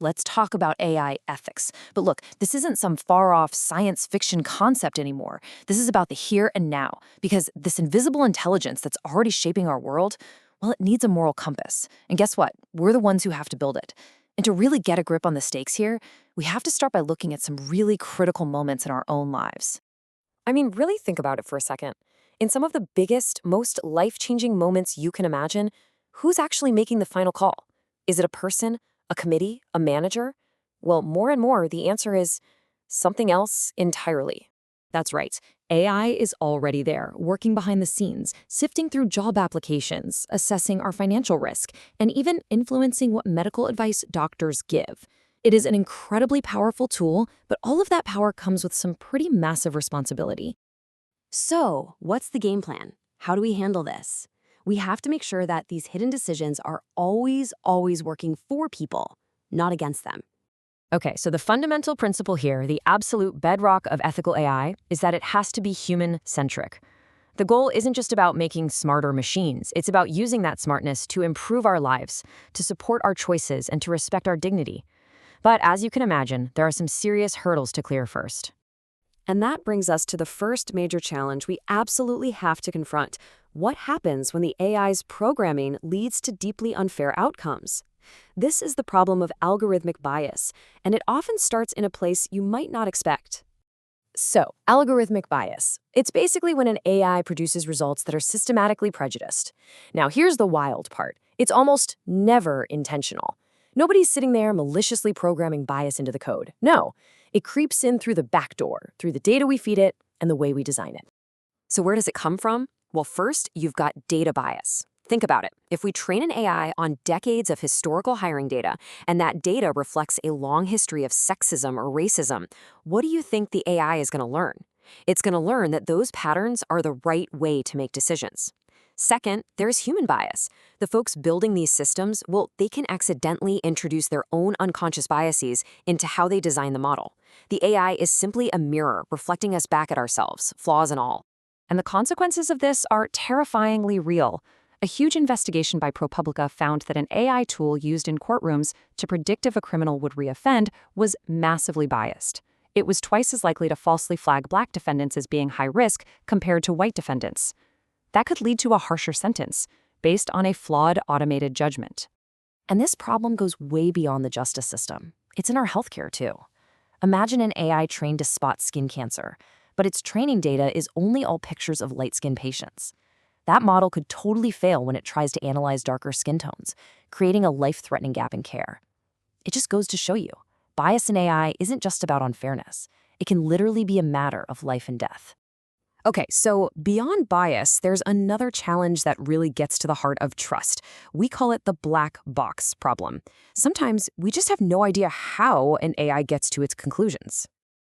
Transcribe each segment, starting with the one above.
Let's talk about AI ethics. But look, this isn't some far off science fiction concept anymore. This is about the here and now, because this invisible intelligence that's already shaping our world, well, it needs a moral compass. And guess what? We're the ones who have to build it. And to really get a grip on the stakes here, we have to start by looking at some really critical moments in our own lives. I mean, really think about it for a second. In some of the biggest, most life-changing moments you can imagine, who's actually making the final call? Is it a person, a committee, a manager? Well, more and more, the answer is something else entirely. That's right. AI is already there, working behind the scenes, sifting through job applications, assessing our financial risk, and even influencing what medical advice doctors give. It is an incredibly powerful tool, but all of that power comes with some pretty massive responsibility. So, what's the game plan? How do we handle this? We have to make sure that these hidden decisions are always working for people, not against them. Okay, so the fundamental principle here, the absolute bedrock of ethical AI, is that it has to be human-centric. The goal isn't just about making smarter machines. It's about using that smartness to improve our lives, to support our choices, and to respect our dignity. But as you can imagine, there are some serious hurdles to clear first. And that brings us to the first major challenge we absolutely have to confront. What happens when the AI's programming leads to deeply unfair outcomes? This is the problem of algorithmic bias, and it often starts in a place you might not expect. So, algorithmic bias. It's basically when an AI produces results that are systematically prejudiced. Now, here's the wild part. It's almost never intentional. Nobody's sitting there maliciously programming bias into the code. No, it creeps in through the back door, through the data we feed it and the way we design it. So where does it come from? Well, first, you've got data bias. Think about it. If we train an AI on decades of historical hiring data, and that data reflects a long history of sexism or racism, what do you think the AI is going to learn? It's going to learn that those patterns are the right way to make decisions. Second, there's human bias. The folks building these systems, well, they can accidentally introduce their own unconscious biases into how they design the model. The AI is simply a mirror reflecting us back at ourselves, flaws and all. And the consequences of this are terrifyingly real. A huge investigation by ProPublica found that an AI tool used in courtrooms to predict if a criminal would reoffend was massively biased. It was twice as likely to falsely flag black defendants as being high risk compared to white defendants. That could lead to a harsher sentence, based on a flawed automated judgment. And this problem goes way beyond the justice system. It's in our healthcare, too. Imagine an AI trained to spot skin cancer, but its training data is only all pictures of light-skinned patients. That model could totally fail when it tries to analyze darker skin tones, creating a life-threatening gap in care. It just goes to show you, bias in AI isn't just about unfairness. It can literally be a matter of life and death. Okay, so beyond bias, there's another challenge that really gets to the heart of trust. We call it the black box problem. Sometimes we just have no idea how an AI gets to its conclusions.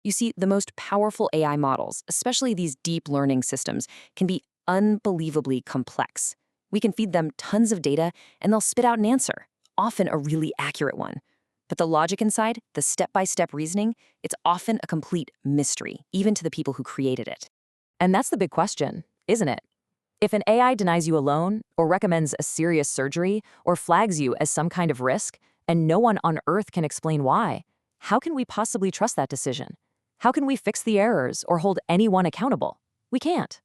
You see, the most powerful AI models, especially these deep learning systems, can be unbelievably complex. We can feed them tons of data and they'll spit out an answer, often a really accurate one. But the logic inside, the step-by-step reasoning, it's often a complete mystery, even to the people who created it. And that's the big question, isn't it? If an AI denies you a loan, or recommends a serious surgery, or flags you as some kind of risk, and no one on Earth can explain why, how can we possibly trust that decision? How can we fix the errors or hold anyone accountable? We can't.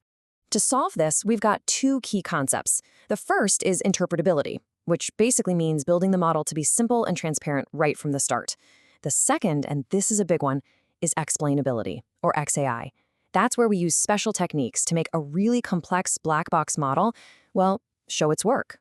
To solve this, we've got two key concepts. The first is interpretability, which basically means building the model to be simple and transparent right from the start. The second, and this is a big one, is explainability, or XAI. That's where we use special techniques to make a really complex black box model, well, show its work.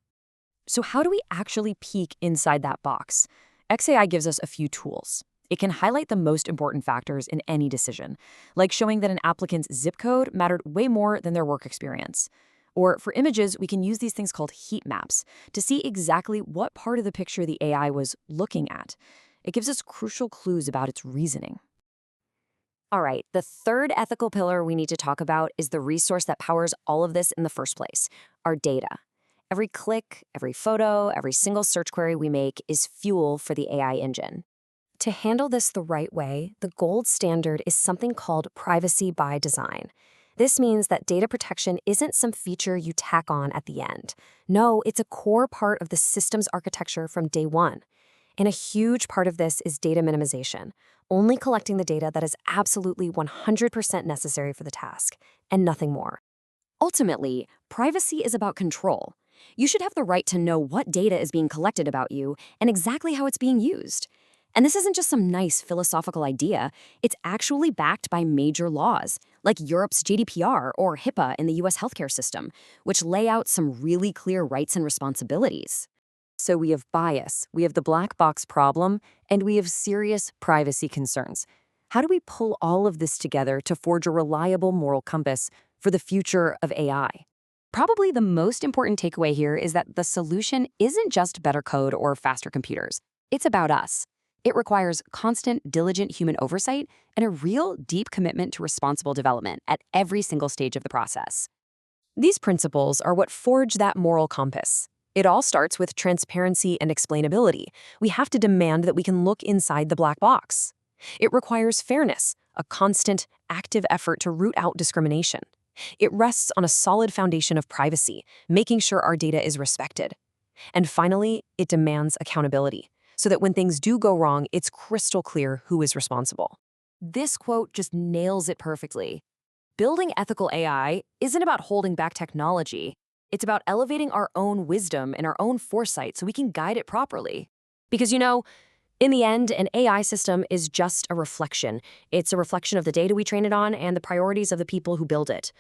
So how do we actually peek inside that box? XAI gives us a few tools. It can highlight the most important factors in any decision, like showing that an applicant's zip code mattered way more than their work experience. Or for images, we can use these things called heat maps to see exactly what part of the picture the AI was looking at. It gives us crucial clues about its reasoning. All right, the third ethical pillar we need to talk about is the resource that powers all of this in the first place, our data. Every click, every photo, every single search query we make is fuel for the AI engine. To handle this the right way, the gold standard is something called privacy by design. This means that data protection isn't some feature you tack on at the end. No, it's a core part of the system's architecture from day one. And a huge part of this is data minimization, only collecting the data that is absolutely 100% necessary for the task, and nothing more. Ultimately, privacy is about control. You should have the right to know what data is being collected about you and exactly how it's being used. And this isn't just some nice philosophical idea, it's actually backed by major laws, like Europe's GDPR or HIPAA in the US healthcare system, which lay out some really clear rights and responsibilities. So we have bias, we have the black box problem, and we have serious privacy concerns. How do we pull all of this together to forge a reliable moral compass for the future of AI? Probably the most important takeaway here is that the solution isn't just better code or faster computers. It's about us. It requires constant, diligent human oversight and a real, deep commitment to responsible development at every single stage of the process. These principles are what forge that moral compass. It all starts with transparency and explainability. We have to demand that we can look inside the black box. It requires fairness, a constant, active effort to root out discrimination. It rests on a solid foundation of privacy, making sure our data is respected. And finally, it demands accountability, so that when things do go wrong, it's crystal clear who is responsible. This quote just nails it perfectly. Building ethical AI isn't about holding back technology. It's about elevating our own wisdom and our own foresight so we can guide it properly. Because, in the end, an AI system is just a reflection. It's a reflection of the data we train it on and the priorities of the people who build it.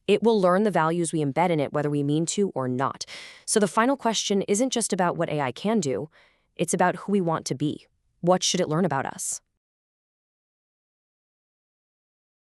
It will learn the values we embed in it whether we mean to or not. So the final question isn't just about what AI can do, it's about who we want to be. What should it learn about us?